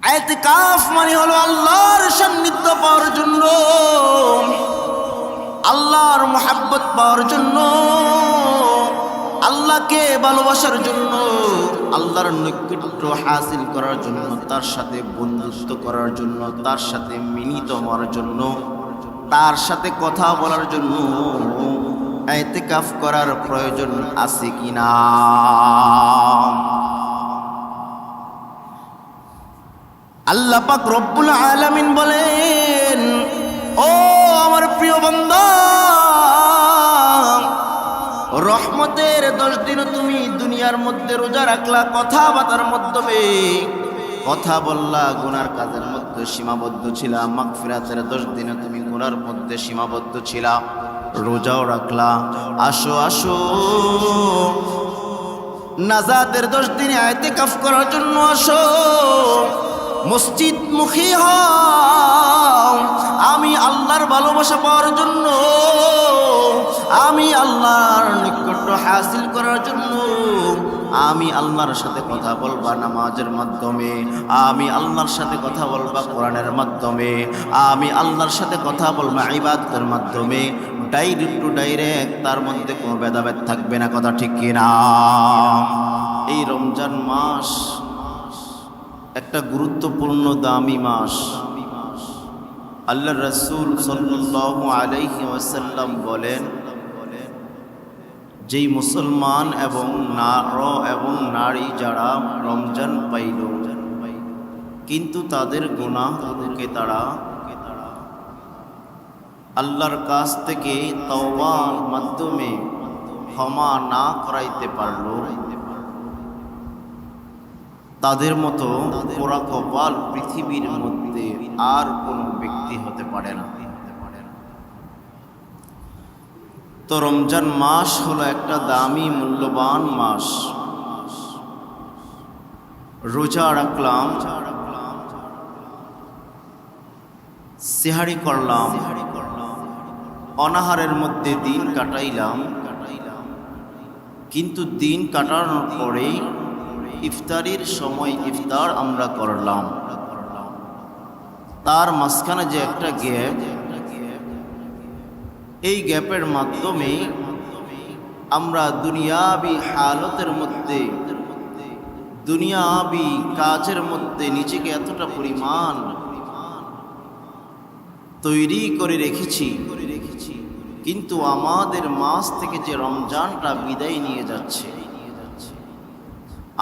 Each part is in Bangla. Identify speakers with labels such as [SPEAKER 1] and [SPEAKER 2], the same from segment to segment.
[SPEAKER 1] ইতিকাফ মানে হলো আল্লাহর সান্নিধ্য পাওয়ার জন্য, আল্লাহর মুহাব্বত পাওয়ার জন্য, আল্লাহকে ভালোবাসার জন্য, আল্লাহর নৈকট্য হাসিল করার জন্য, তার সাথে বন্ধুত্ব করার জন্য, তার সাথে মিলিত হওয়ার জন্য, তার সাথে কথা বলার জন্য ইতিকাফ করার প্রয়োজন আছে কিনা? আল্লাহ পাক রব্বুল আলামিন বলেন, ও আমার প্রিয় বান্দা, রহমতের 10 দিন তুমি দুনিয়ার মধ্যে রোজা রাখলা, কথাবার্তার মাধ্যমে কথা বললা, গুনার কাজের মধ্যে সীমাবদ্ধ ছিলা, মাগফিরাতের 10 দিনে তুমি গুনার মধ্যে সীমাবদ্ধ ছিলা, রোজাও রাখলা। আসো আসো, নাজাতের 10 দিনে ইতিকাফ করার জন্য আসো, মসজিদ মুখী হও, আমি আল্লাহর ভালোবাসা পাওয়ার জন্য, আমি আল্লাহর নিকট হাসিল করার জন্য, আমি আল্লাহর সাথে কথা বলবা নামাজের মাধ্যমে, আমি আল্লাহর সাথে কথা বলবা কোরআনের মাধ্যমে, আমি আল্লাহর সাথে কথা বলবা ইবাদতের মাধ্যমে, ডাইরেক্ট টু ডাইরেক্ট, তার মধ্যে কোনো ভেদাভেদ থাকবে না। কথা ঠিক কিনা? এই রমজান মাস একটা গুরুত্বপূর্ণ দামি মাস। আল্লাহর রাসূল সাল্লাল্লাহু আলাইহি ওয়াসাল্লাম বলেন, যেই মুসলমান এবং নারী যারা রমজান পাইল কিন্তু তাদের গুনাহগুলোকে তারা আল্লাহর কাছ থেকে তওবার মাধ্যমে ক্ষমা না করাইতে পারল, তাদের মতো পোড়া কপাল পৃথিবীর মধ্যে আর কোনো ব্যক্তি হতে পারে না। তো রমজান মাস হলো একটা দামি মূল্যবান মাস। রোজা রাখলাম, সিহারি করলাম, অনাহারের মধ্যে দিন কাটাইলাম, কিন্তু দিন কাটানোর পরে ইফতারির সময় ইফতার আমরা করলাম, তার মাঝখানে যে একটা গ্যাপ, এই গ্যাপের মাধ্যমে আমরা দুনিয়াবি হালতের মধ্যে, দুনিয়াবি কাজের মধ্যে নিজেকে এতটা পরিমাণ তৈরি করে রেখেছি, কিন্তু আমাদের মাস থেকে যে রমজানটা বিদায় নিয়ে যাচ্ছে,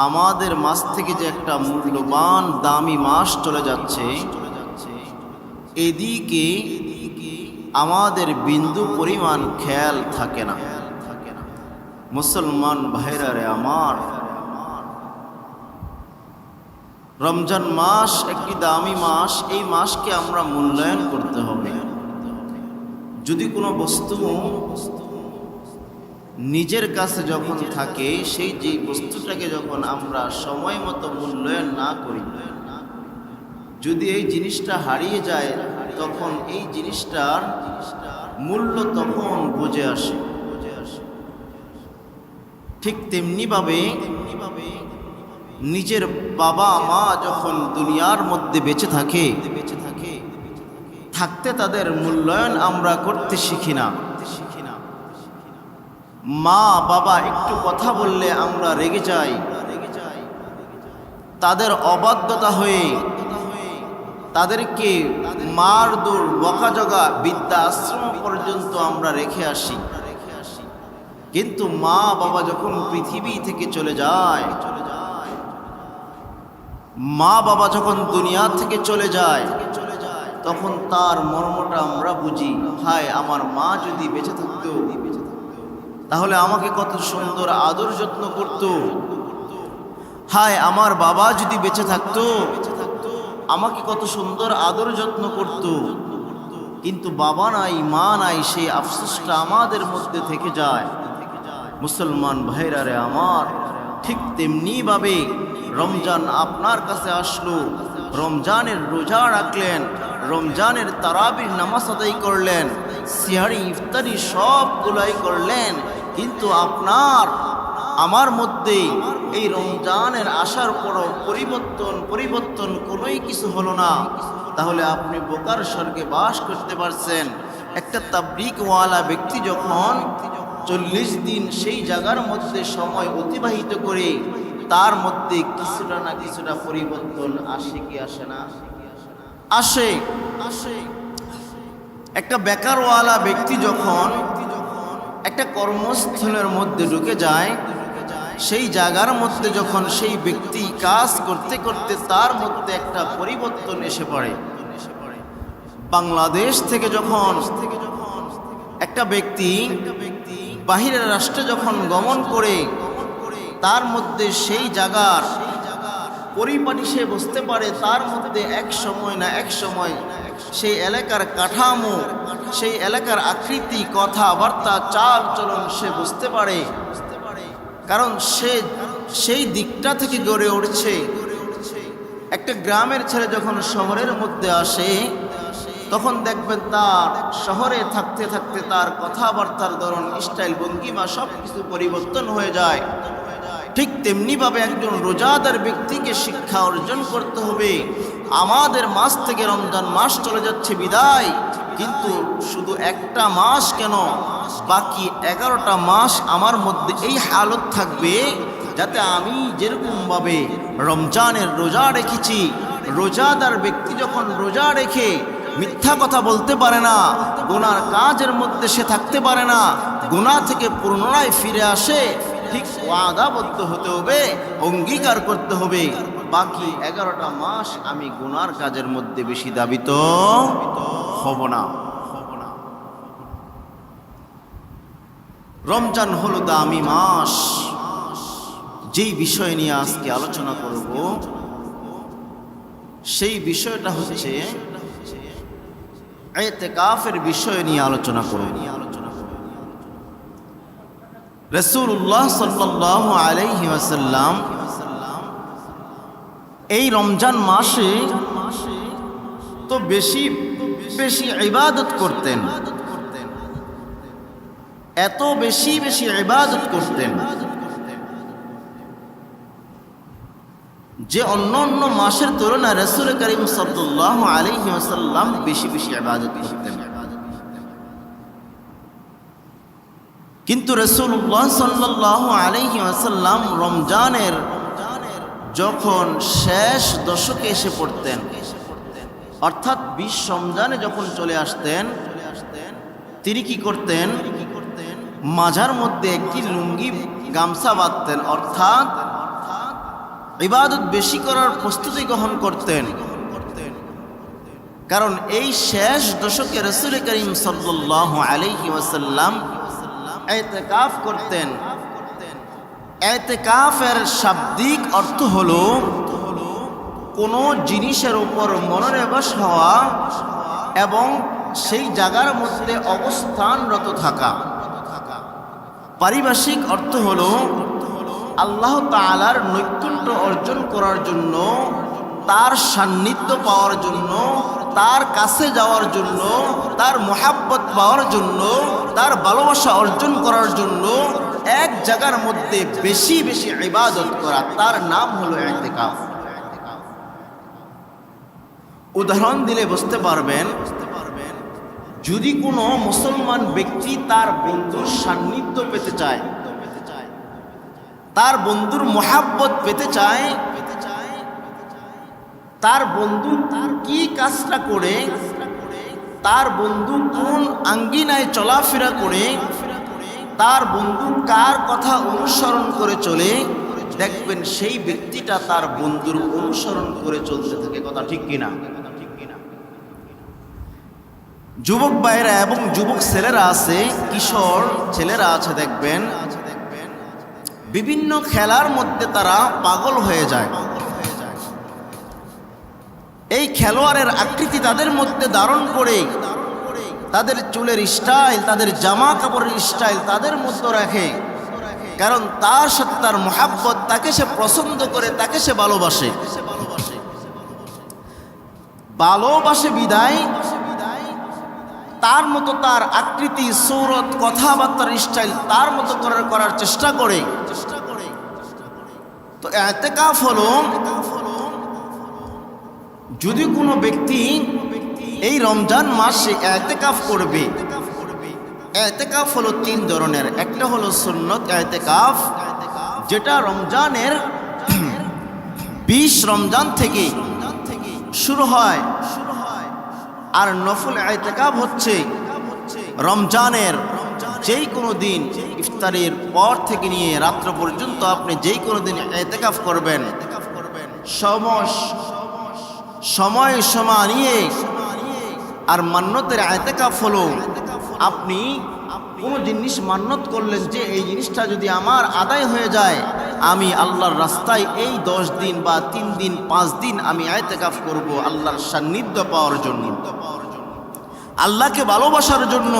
[SPEAKER 1] আমাদের মাস থেকে যে একটা মূল্যবান দামি মাস চলে যাচ্ছে, এদিকে আমাদের বিন্দু পরিমাণ খেয়াল থাকে না। মুসলমান ভাইরা রে আমার, রমজান মাস একটি দামি মাস, এই মাসকে আমরা মূল্যায়ন করতে হবে। যদি কোনো বস্তু নিজের কাছে যখন থাকে, সেই যে বস্তুটাকে যখন আমরা সময় মতো মূল্যায়ন না করি, যদি এই জিনিসটা হারিয়ে যায়, তখন এই জিনিসটার মূল্য তখন বুঝে আসে। ঠিক তেমনিভাবে নিজের বাবা মা যখন দুনিয়ার মধ্যে বেঁচে থাকে, থাকতে তাদের মূল্যায়ন আমরা করতে শিখি না। মা বাবা একটু কথা বললে আমরা রেগে যাই, তাদের অবাধ্যতা হয়ে তাদেরকে মারধর, বকাঝকা, বৃদ্ধা আশ্রম পর্যন্ত আমরা রেখে আসি। কিন্তু মা বাবা যখন পৃথিবী থেকে চলে যায়, মা বাবা যখন দুনিয়া থেকে চলে যায়, তখন তার মর্মটা আমরা বুঝি। হায়, আমার মা যদি বেঁচে থাকতো তাহলে আমাকে কত সুন্দর আদর যত্ন করত। হায়, আমার বাবা যদি বেঁচে থাকতো আমাকে কত সুন্দর আদর যত্ন করত। কিন্তু বাবা নাই, মা নাই, সেই আফসোসটা আমাদের মধ্যে থেকে যায়। মুসলমান ভাইরা রে আমার, ঠিক তেমনি ভাবে রমজান আপনার কাছে আসলো, রমজানের রোজা রাখলেন, রমজানের তারাবির নামাজ আদায় করলেন, সিহারি ইফতারি সবগুলাই করলেন, কিন্তু আপনার আমার মধ্যে এই রমজানের আসার পরও পরিবর্তন কোনোই কিছু হলো না, তাহলে আপনি বোকার স্বর্গে বাস করতে পারছেন। একটা তাবলীগওয়ালা ব্যক্তি যখন 40 দিন সেই জায়গার মধ্যে সময় অতিবাহিত করে, তার মধ্যে কিছুটা না কিছুটা পরিবর্তন আসে কি আসে না? আসে। একটা বেকারওয়ালা ব্যক্তি যখন একটা কর্মস্থলের মধ্যে ঢুকে যায়, সেই জায়গার মধ্যে যখন সেই ব্যক্তি কাজ করতে করতে তার মধ্যে একটা পরিবর্তন এসে পড়ে। বাংলাদেশ থেকে যখন একটা ব্যক্তি বাহিরের রাষ্ট্রে যখন গমন করে, তার মধ্যে সেই জায়গার পরিপাটি সে বুঝতে পারে, তার মধ্যে এক সময় না এক সময় সেই এলাকার কাঠামো, সেই এলাকার আকৃতি, কথাবার্তা, চাল চলন সে বুঝতে পারে। কারণ সে সেই দিকটা থেকে গড়ে উঠছে। একটা গ্রামের ছেলে যখন শহরের মধ্যে আসে, তখন দেখবেন তার শহরে থাকতে থাকতে তার কথাবার্তার ধরন, স্টাইল, ভঙ্গিমা সব কিছু পরিবর্তন হয়ে যায়। ঠিক তেমনিভাবে একজন রোজাদার ব্যক্তিকে শিক্ষা অর্জন করতে হবে। আমাদের মাস থেকে রমজান মাস চলে যাচ্ছে বিদায়, কিন্তু শুধু একটা মাস কেন, বাকি 11টা মাস আমার মধ্যে এই হালত থাকবে, যাতে আমি যেরকমভাবে রমজানের রোজা রেখেছি, রোজাদার ব্যক্তি যখন রোজা রেখে মিথ্যা কথা বলতে পারে না, গুনার কাজের মধ্যে সে থাকতে পারে না, গুনাহ থেকে পুনরায় ফিরে আসে, ঠিক ওয়াদাবদ্ধ হতে হবে, অঙ্গীকার করতে হবে, বাকি 11টা মাস আমি গুনার কাজের মধ্যে বেশি দাবিত হব না। রমজান হলো দামি মাস। যেই বিষয় নিয়ে আজকে আলোচনা করব, সেই বিষয়টা হচ্ছে ইতিকাফের বিষয় নিয়ে আলোচনা করব। রাসূলুল্লাহ সাল্লাল্লাহু আলাইহি ওয়াসাল্লাম এই রমজান মাসে তো বেশি বেশি ইবাদত করতেন, এত বেশি বেশি ইবাদত করতেন যে অন্য অন্য মাসের তুলনায় রাসূল করিম সাল্লাল্লাহু আলাইহি ওয়াসাল্লাম বেশি বেশি ইবাদত করতেন। কিন্তু রাসূলুল্লাহ সাল্লাল্লাহু আলাইহি ওয়াসাল্লাম রমজানের যখন শেষ দশকে এসে পড়তেন, অর্থাৎ 20 রমজানে যখন চলে আসতেন, তিনি কি করতেন? মাঝার মধ্যে একটি লুঙ্গি গামছা বাঁধতেন, অর্থাৎ ইবাদত বেশি করার প্রস্তুতি গ্রহণ করতেন। কারণ এই শেষ দশকে রাসূল করিম সাল্লাল্লাহু আলাইহি ওয়াসাল্লাম ইতিকাফ করতেন। ইতিকাফের শাব্দিক অর্থ হলো কোনো জিনিসের উপর মনোনিবেশ হওয়া এবং সেই জায়গার মধ্যে অবস্থানরত থাকা। পারিভাষিক অর্থ হলো আল্লাহ তাআলার নৈকট্য অর্জন করার জন্য, তার সান্নিধ্য পাওয়ার জন্য, তার কাছে যাওয়ার জন্য, তার মোহাব্বত পাওয়ার জন্য, তার ভালোবাসা অর্জন করার জন্য এক জায়গার মধ্যে বেশি বেশি ইবাদত করা, তার নাম হলো ইতিকাফ। উদাহরণ দিলে বুঝতে পারবেন, যদি কোনো মুসলমান ব্যক্তি তার বন্ধুর সান্নিধ্য পেতে চায়, তার বন্ধুর মোহাব্বত পেতে চায়, তার বন্ধু কি কাজটা করে, তার বন্ধু কোন আঙ্গিনায় চলাফেরা করে, তার বন্ধু কার কথা অনুসরণ করে চলে, দেখবেন সেই ব্যক্তিটা তার বন্ধুর অনুসরণ করে চলতে থাকে। কথা ঠিক কিনা? যুবক ভাইরা এবং যুবক ছেলেরা আছে, কিশোর ছেলেরা আছে, দেখবেন বিভিন্ন খেলার মধ্যে তারা পাগল হয়ে যায়। এই খেলোয়াড়ের আকৃতি তাদের মধ্যে ধারণ করে, তাদের চুলের স্টাইল, তাদের জামা কাপড়ের স্টাইল তাদের মধ্যে রাখে, কারণ তার সাথে তার মোহাব্বত, তাকে সে পছন্দ করে, তাকে সে ভালোবাসে। ভালোবাসে বিদায় তার মতো তার আকৃতি, সৌরত, কথাবার্তার স্টাইল তার মতো করার চেষ্টা করে। তো ইতিকাফ হলো, যদি কোনো ব্যক্তি এই রমজান মাসে ইতিকাফ করবে। ইতিকাফ হলো 3 ধরনের। একটা হলো সুন্নত ইতিকাফ, যেটা রমজানের 20 রমজান থেকে শুরু হয়। আর নফল ইতিকাফ হচ্ছে রমজানের যেই কোনো দিন ইফতারের পর থেকে নিয়ে রাত্র পর্যন্ত আপনি যেই কোনো দিন ইতিকাফ করবেন, সময় নিয়ে। আর মান্যতের ইতিকাফ হলো, আপনি কোনো জিনিস মান্যত করলেন যে এই জিনিসটা যদি আমার আদায় হয়ে যায়, আমি আল্লাহর রাস্তায় এই 10 দিন বা 3 দিন 5 দিন আমি ইতিকাফ করব আল্লাহর সান্নিধ্য পাওয়ার জন্য, আল্লাহকে ভালোবাসার জন্য।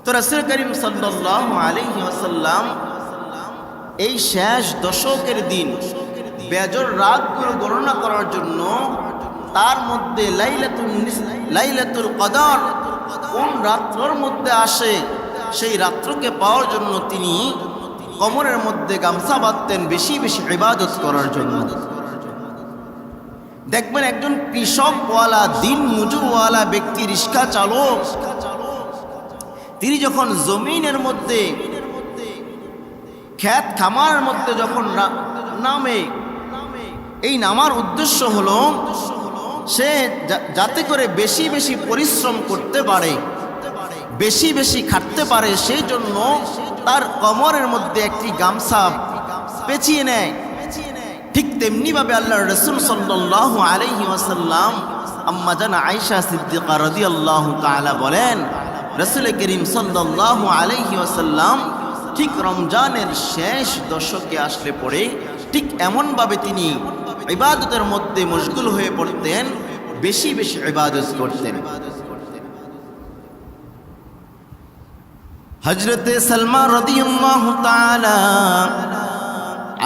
[SPEAKER 1] তো রাসূল করিম সাল্লাল্লাহু আলাইহি ওয়াসাল্লাম এই শেষ দশকের দিন বেজর রাতগুলো গণনা করার জন্য, তার মধ্যে লাইলাতুল কদর কোন রাত্রের মধ্যে আসে সেই রাত্রকে পাওয়ার জন্য তিনি কোমরের মধ্যে গামছা বাঁধতেন বেশি বেশি ইবাদত করার জন্য। দেখবেন একজন কৃষকওয়ালা, দিন মজুরওয়ালা ব্যক্তি, রিক্সা চালক, তিনি যখন জমিনের মধ্যে ক্ষেত খামারের মধ্যে যখন নামে, এই নামার উদ্দেশ্য হলো সে যাতে করে বেশি বেশি পরিশ্রম করতে পারে, বেশি বেশি খাটতে পারে, সেই জন্য তার কোমরের মধ্যে একটি গামছা পেঁচিয়ে নেয়। ঠিক তেমনিভাবে আল্লাহর রাসূল সাল্লাল্লাহু আলাইহি ওয়াসাল্লাম আম্মা জান আয়েশা সিদ্দিকা রাদিয়াল্লাহু তাআলা বলেন, রাসূল করিম সাল্লাল্লাহু আলাইহি ওয়াসাল্লাম ঠিক রমজানের শেষ দশকে আসলে পড়ে ঠিক এমনভাবে তিনি ইবাদতের মধ্যে মশগুল হয়ে পড়তেন, বেশি বেশি ইবাদত করতেন। হযরতে সালমান রাদিয়াল্লাহু তাআলা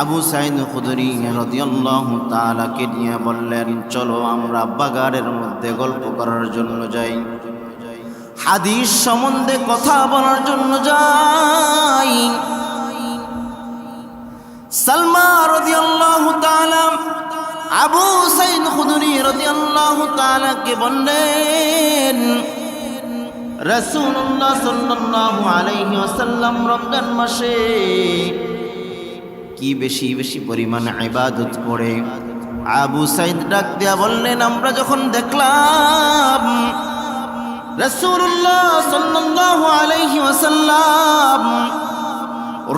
[SPEAKER 1] আবু সাঈদ খুদরি রাদিয়াল্লাহু তাআলা কে নিয়ে বললেন, চলো আমরা বাগানের মধ্যে গল্প করার জন্য যাই, হাদিস সম্বন্ধে কথা বলার জন্য যাই। সালমান রাদিয়াল্লাহু তাআলা আবু সাঈদ খুদরি রাদিয়াল্লাহু তাআলা কে বললেন, রাসূলুল্লাহ সাল্লাল্লাহু আলাইহি ওয়াসাল্লাম রমজান মাসে কি বেশি বেশি পরিমাণ ইবাদত করে। আবু সাঈদ ডাক দিয়া বললেন, আমরা যখন দেখলাম রাসূলুল্লাহ সাল্লাল্লাহু আলাইহি ওয়াসাল্লাম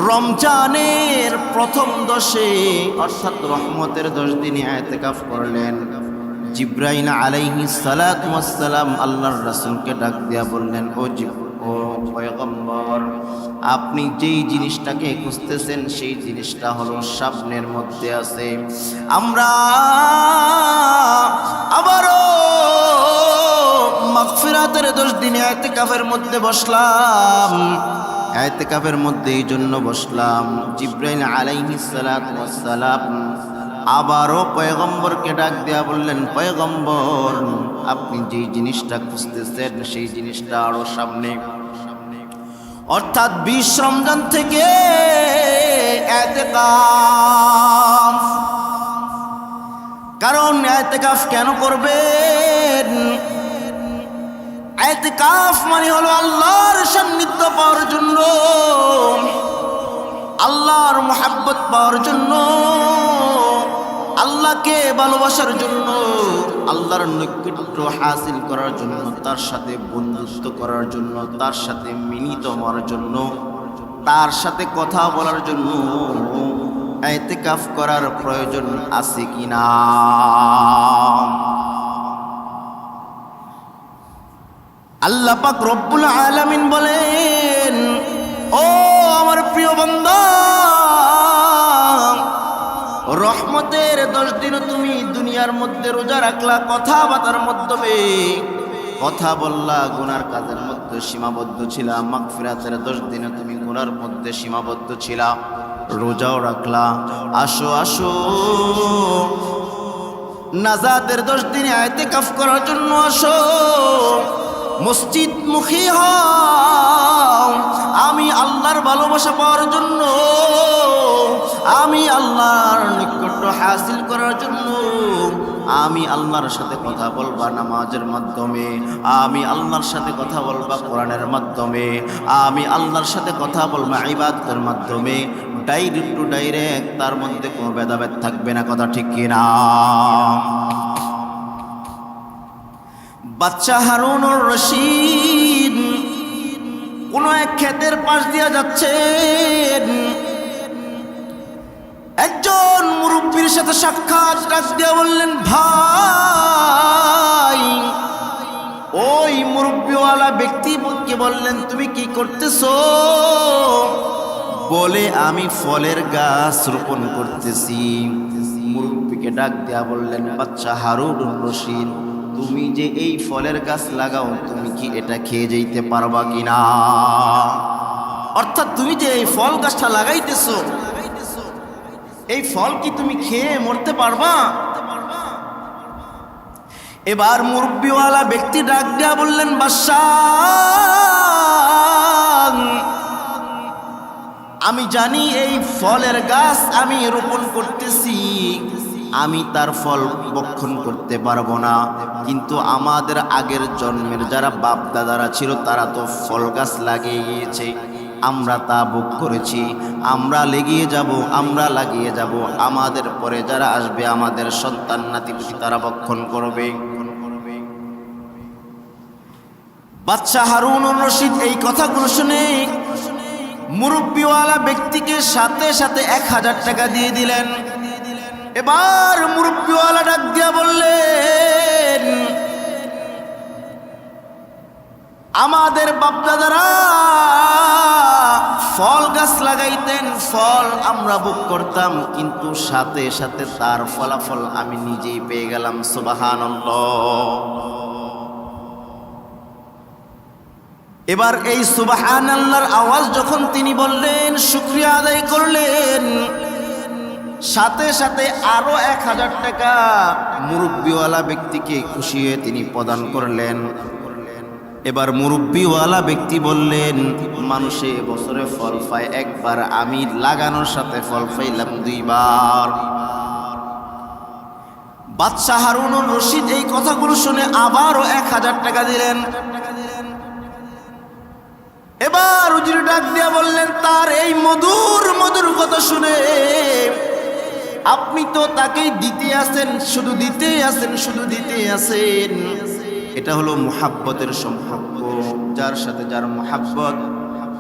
[SPEAKER 1] রমজানের প্রথম 10-এ অর্থাৎ রহমতের 10 দিনে ইতিকাফ করলেন, জিবরাইল আলাইহিস সালাতু ওয়াস সালাম আল্লাহর রাসূলকে ডাক দিয়া বললেন, ও পয়গম্বর, আপনি যেই জিনিসটাকে খুঁজতেছেন সেই জিনিসটা হলো স্বপ্নের মধ্যে আছে। আমরা আবারও মাগফিরাতের 10 দিনে ইতিকাফের মধ্যে বসলাম। ইতিকাফের মধ্যে এই জন্য বসলাম, জিবরাইল আলাইহিস সালাতু ওয়াস সালাম আবারও পয়গম্বরকে ডাক দেয়া বললেন, পয়গম্বর, আপনি যেই জিনিসটা খুঁজতেছেন সেই জিনিসটা আরো সামনে, অর্থাৎ 20 রমজান থেকে ইতিকাফ। কারণ ইতিকাফ কেন করবেন? ইতিকাফ মানে হলো আল্লাহর সান্নিধ্য পাওয়ার জন্য, আল্লাহর মুহাব্বত পাওয়ার জন্য, আল্লাহকে ভালোবাসার জন্য, আল্লাহর নৈকট্য হাসিল করার জন্য, তার সাথে বন্ধুত্ব করার জন্য, তার সাথে মিলিত হওয়ার জন্য, তার সাথে কথা বলার জন্য ইতিকাফ করার প্রয়োজন আছে কিনা? আল্লাহ পাক রব্বুল আলামিন বলেন, ও আমার প্রিয় বান্দা, রহমতের 10 দিন তুমি দুনিয়ার মধ্যে রোজা রাখলা, কথাবার্তার মাধ্যমে কথা বললা, গুনার কাজের মধ্যে সীমাবদ্ধ ছিলা, মাগফিরাতের 10 দিনে তুমি গুনার মধ্যে সীমাবদ্ধ ছিলা, রোজাও রাখলা। আসো আসো, নাজাতের 10 দিনে ইতিকাফ করার জন্য আসো। মসজিদমুখী হও। আমি আল্লাহর ভালোবাসা পাওয়ার জন্য, আমি আল্লাহর নৈকট্য হাসিল করার জন্য আমি আল্লাহর সাথে কথা বলবা নামাজের মাধ্যমে, আমি আল্লাহর সাথে কথা বলবা কোরআনের মাধ্যমে, আমি আল্লাহর সাথে কথা বলবা ইবাদতের মাধ্যমে। ডাইরেক্ট টু ডাইরেক্ট, তার মধ্যে কোনো ভেদাভেদ থাকবে না। কথা ঠিক কিনা? বাচ্চা হারুনুর রশিদ কোন এক ক্ষেতের পাশ দিয়ে যাচ্ছেন, একজন মুরব্বীর সাথে সাক্ষাৎ, ডাক দিয়ে বললেন, ভাই। ওই মুরব্বীওয়ালা ব্যক্তিকে বললেন, তুমি কি করতেছো? বলে, আমি ফলের গাছ রোপণ করতেছি। মুরব্বীকে ডাক দিয়া বললেন, বাচ্চা হারুনুর রশিদ, তুমি যে এই ফলের গাছ লাগাও, তুমি কি এটা খেয়ে যেতে পারবা কিনা? অর্থাৎ তুমি যে এই ফল গাছটা লাগাইতেছো, এই ফল কি তুমি খেয়ে মরতে পারবা? এবার মুরব্বিওয়ালা ব্যক্তি ডাক দিয়া বললেন, বাদশাহ, আমি জানি এই ফলের গাছ আমি রোপণ করতেছি, আমি তার ফল ভক্ষণ করতে পারবো না, কিন্তু আমাদের আগের জন্মের যারা বাপ দাদারা ছিল তারা তো ফল গাছ লাগিয়ে গিয়েছে, আমরা তা ভোগ করেছি, আমরা লাগিয়ে যাব, আমাদের পরে যারা আসবে, আমাদের সন্তান নাতিপুতি তারা ভক্ষণ করবে। বাদশা হারুনুর রশিদ এই কথাগুলো শুনে মুরব্বিওয়ালা ব্যক্তিকে সাথে সাথে 1000 টাকা দিয়ে দিলেন। এবার মুরব্বিওয়ালা ডাক দিয়া বললেন, আমাদের বাপদাদারা ফল গাছ লাগাইতেন, ফল আমরা ভোগ করতাম, কিন্তু সাথে সাথে তার ফলাফল আমি নিজেই পেয়ে গেলাম। সুবহানাল্লাহ। এবার এই সুবহানাল্লাহর আওয়াজ যখন তিনি বললেন, শুকরিয়া আদায় করলেন, সাথে সাথে আরো 1000 টাকা মুরব্বিওয়ালা ব্যক্তিকে খুশি হয়ে তিনি প্রদান করলেন। এবার মুরব্বিওয়ালা ব্যক্তি বললেন, মানুষে বছরে ফল পায় একবার, আমি লাগানোর সাথে ফল পাইলাম 2 বার। বাদশাহ হারুনুর রশিদ এই কথাগুলো শুনে আবারও 1000 টাকা দিলেন। এবার উজির ডাক দিয়া বললেন, তার এই মধুর মধুর কথা শুনে আপনি তো তাকেই দিতে আছেন, শুধু দিতেই আছেন। এটা হলো মুহাব্বতের সম্পর্ক, যার সাথে যার মুহাব্বত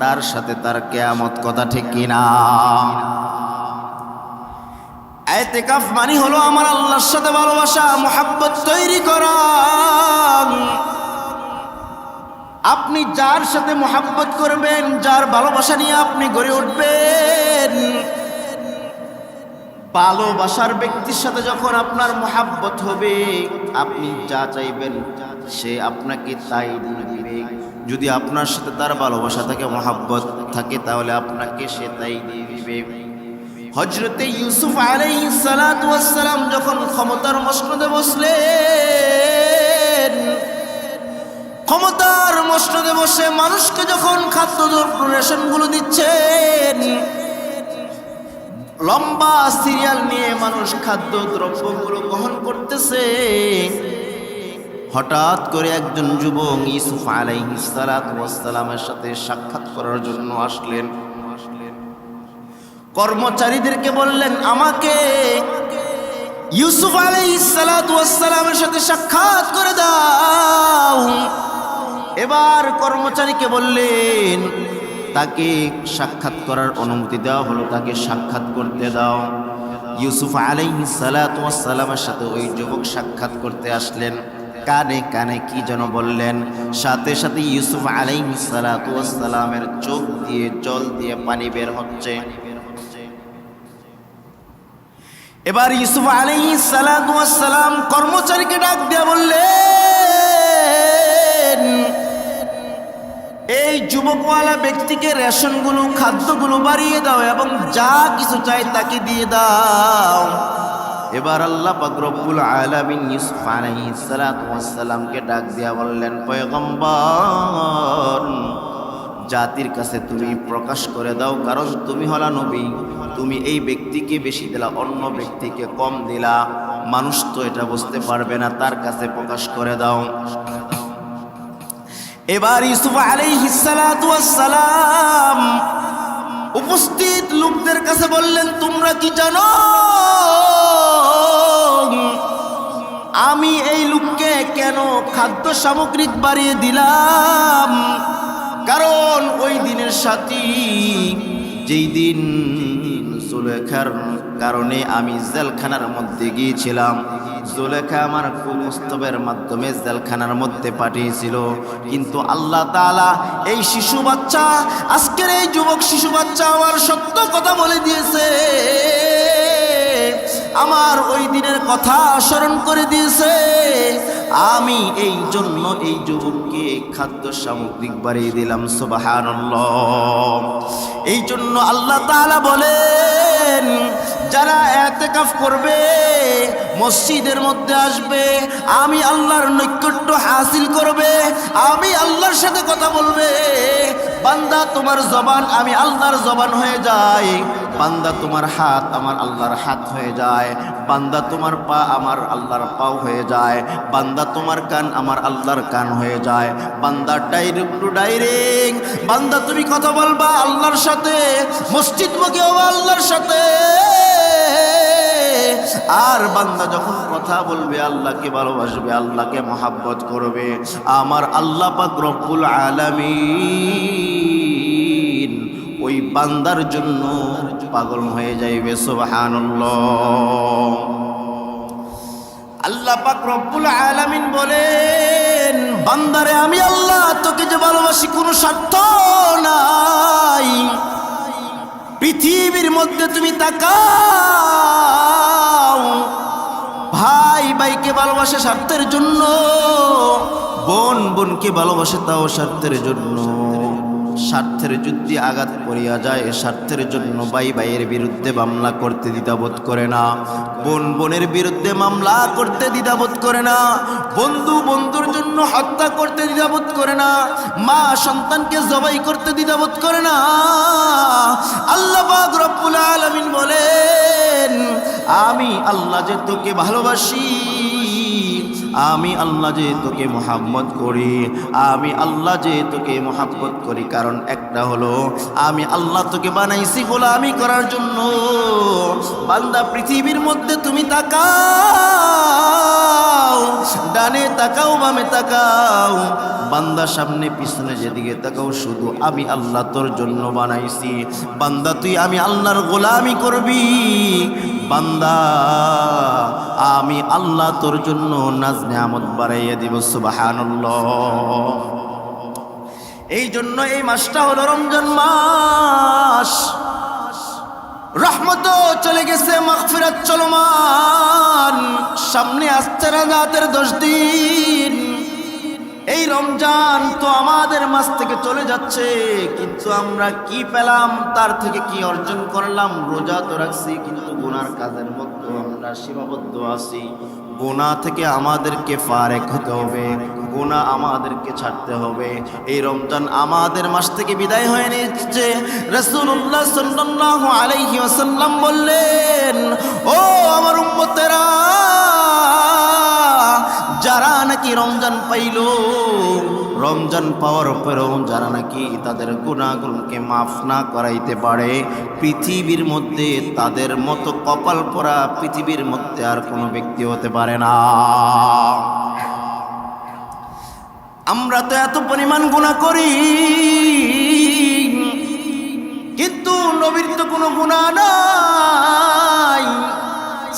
[SPEAKER 1] তার সাথে তার কিয়ামত। কথা ঠিক কিনা? ইতিকাফ মানে হলো আমার আল্লাহর সাথে ভালোবাসা, মুহাব্বত তৈরি করা। আপনি যার সাথে মুহাব্বত করবেন, যার ভালোবাসা নিয়ে আপনি গড়ে উঠবেন, ভালোবাসার ব্যক্তির সাথে যখন আপনার মুহাব্বত হবে, আপনি যা চাইবেন সে আপনাকে তাই দিয়ে দিবে। যদি আপনার সাথে তার ভালোবাসা থাকে, মুহাব্বত থাকে, তাহলে আপনাকে সে তাই দিয়ে দিবে। হযরতে ইউসুফ আলাইহিস সালাতু ওয়াস সালাম যখন ক্ষমতার মসনদে বসলেন, ক্ষমতার মসনদে বসে মানুষকে যখন খাদ্যদ্রব্য রেশনগুলো দিচ্ছেন, লম্বা সিরিয়াল নিয়ে মানুষ খাদ্যদ্রব্যগুলো গ্রহণ করতেছে, হঠাৎ করে একজন যুবক ইউসুফ আলাইহিস সালাতু ওয়াস সালামের সাথে সাক্ষাৎ করার জন্য আসলেন। কর্মচারীদেরকে বললেন, আমাকে ইউসুফ আলাইহিস সালাতু ওয়াস সালামের সাথে সাক্ষাৎ করে দাও। এবার কর্মচারীকে বললেন, তাকে সাক্ষাৎ করার অনুমতি দেওয়া হলো, তাকে সাক্ষাৎ করতে দাও। ইউসুফ আলাইহিস সালাতু ওয়াস সালামের সাথে ওই যুবক সাক্ষাৎ করতে আসলেন। কানে কানে কি যেন বললেন, সাথে সাথে ইউসুফ আলাইহিস সালাতু ওয়াস সালামের চোখ দিয়ে জল দিয়ে পানি বের হচ্ছে। এবার ইউসুফ আলাইহিস সালাতু ওয়াস সালাম কর্মচারীকে ডাক দিয়ে বললেন, এই যুবকওয়ালা ব্যক্তিকে রেশনগুলো, খাদ্যগুলো বাড়িয়ে দাও এবং যা কিছু চাই তাকে দিয়ে দাও। এবার আল্লাহ পাক রব্বুল আলামিন ইউসুফ আলাইহিস সালাতু ওয়াস সালামকে ডাক দিয়া বললেন, পয়গম্বর, জাতির কাছে তুমি প্রকাশ করে দাও, কারণ তুমি হলা নবী। তুমি এই ব্যক্তিকে বেশি দিলা, অন্য ব্যক্তিকে কম দিলা, মানুষ তো এটা বুঝতে পারবে না, তার কাছে প্রকাশ করে দাও। এবার ইউসুফ আলাইহিস সালাতু ওয়াস সালাম উপস্থিত লোকদের কাছে বললেন, তোমরা কি জানো আমি এই লোককে কেন খাদ্য সামগ্রী বাড়িয়ে দিলাম? কারণ ওই দিনের সাথী, যেই দিন জুলেখার কারণে আমি জেলখানার মধ্যে গিয়েছিলাম, জুলেখা আমার কুমস্তবের মাধ্যমে জেলখানার মধ্যে পাঠিয়েছিল, কিন্তু আল্লাহ তাআলা এই শিশু বাচ্চা, আজকের এই যুবক শিশু বাচ্চা আমার সত্য কথা বলে দিয়েছে, আমার ওই দিনের কথা স্মরণ করে দিয়েছে। আমি এই জন্য এই যুবককে খাদ্য সামগ্রিক বাড়িয়ে দিলাম। সুবহানাল্লাহ। এই জন্য আল্লাহ তাআলা বলেন, যারা ইতিকাফ করবে, মসজিদের মধ্যে আসবে, আমি আল্লাহর নৈকট্য হাসিল করবে, আমি আল্লাহর সাথে কথা বলবে, বান্দা তোমার জবান আমি আল্লাহর জবান হয়ে যায়, বান্দা তোমার হাত আমার আল্লাহর হাত হয়ে যায়, বান্দা তোমার পা আমার আল্লাহর পাও হয়ে যায়, বান্দা তোমার কান আমার আল্লাহর কান হয়ে যায়, বান্দা ডাইরেক্ট টু ডাইরেক্ট, বান্দা তুমি কথা বলবা আল্লাহর সাথে, মসজিদ মুখে হবা আল্লাহর সাথে। আর বান্দা যখন কথা বলবে, আল্লাহকে ভালোবাসবে, আল্লাহকে মহাব্বত করবে, আমার আল্লাহ পাক রব্বুল আলামিন ওই বান্দার জন্য পাগল হয়ে যাইবে। সুবহানাল্লাহ। আল্লাহ পাক রব্বুল আলামিন বলেন, বান্দারে আমি আল্লাহ তোকে যে ভালোবাসি কোনো স্বার্থ নাই। পৃথিবীর মধ্যে তুমি তাকাও, ভাই ভাইকে ভালোবাসে স্বার্থের জন্য, বোন বোনকে ভালোবাসে তাও স্বার্থের জন্য। স্বার্থের যুদ্ধে আঘাত করিয়া যায়, স্বার্থের জন্য ভাই ভাইয়ের বিরুদ্ধে মামলা করতে দ্বিধাবোধ করে না, বোন বোনের বিরুদ্ধে মামলা করতে দ্বিধাবোধ করে না, বন্ধু বন্ধুর জন্য হত্যা করতে দ্বিধাবোধ করে না, মা সন্তানকে জবাই করতে দ্বিধাবোধ করে না। আল্লাহ পাক রব্বুল আলামিন বলেন, আমি আল্লাহ যে তোকে ভালোবাসি, আমি আল্লাহ যে তোকে মুহাব্বত করি, আমি আল্লাহ যে তোকে মুহাব্বত করি, কারণ একটা হলো আমি আল্লাহ তোকে বানাইছি গোলামি করার জন্য। বান্দা পৃথিবীর মধ্যে তুমি তাকাও, ডানে তাকাও বামে তাকাও, বান্দা সামনে পিছনে যেদিকে তাকাও, শুধু আমি আল্লাহ তোর জন্য বানাইছি। বান্দা তুই আমি আল্লাহর গোলামি করবি, বান্দা আমি আল্লাহ তোর জন্য নাজ নিয়ামত বাড়াইয়া দিব। সুবহানাল্লাহ। এই জন্য এই মাসটা হলো রমজান মাস, রহমত চলে গেছে, মাগফিরাত চলমান, সামনে আসছে রাজাতের 10 দিন। এই রমজান তো আমাদের মাস থেকে চলে যাচ্ছে, কিন্তু আমরা কি পেলাম, তার থেকে কি অর্জন করলাম? রোজা তো রাখছি, কিন্তু গুনার কাজের মধ্যে আমরা সীমাবদ্ধ আছি। গুনাহ থেকে আমাদেরকে ফারেক হতে হবে, গুনাহ আমাদেরকে ছাড়তে হবে। এই রমজান আমাদের মাস থেকে বিদায় হয়ে নিচ্ছে। রাসূলুল্লাহ সাল্লাল্লাহু আলাইহি ওয়াসাল্লাম বললেন, ও আমার উম্মতেরা, যারা নাকি রমজান পাইল, রমজান পাওয়ার পরেও যারা নাকি তাদের গুনাহগুলোকে মাফ না করাইতে পারে, পৃথিবীর মধ্যে তাদের মতো কপাল পোড়া পৃথিবীর মধ্যে আর কোনো ব্যক্তি হতে পারে না। আমরা তো এত পরিমাণ গুনাহ করি, কিন্তু নবীর তো কোনো গুনাহ নাই,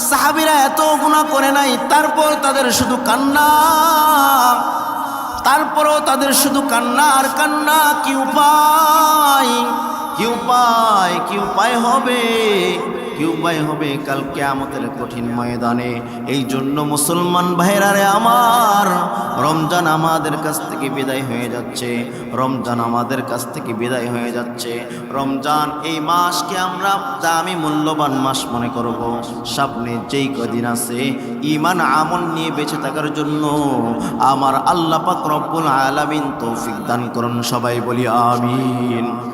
[SPEAKER 1] সাহাবীরা এত গুনাহ করে নাই, তারপর তাদের শুধু কান্না, তারপরও তাদের শুধু কান্না আর কান্না। কি উপায়, কি উপায়, কি উপায় হবে, কি উপায় হবে কাল কিয়ামতের কঠিন ময়দানে। এই জন্য মুসলমান ভাইরা রে আমার, রমজান আমাদের কাছ থেকে বিদায় হয়ে যাচ্ছে, রমজান আমাদের কাছ থেকে বিদায় হয়ে যাচ্ছে। রমজান এই মাসকে আমরা দামি মূল্যবান মাস মনে করব। সামনে যেই কদিন আছে ঈমান আমল নিয়ে বেঁচে থাকার জন্য আমার আল্লাহ পাক রব্বুল আলামিন তৌফিক দান করুন। সবাই বলি আমিন।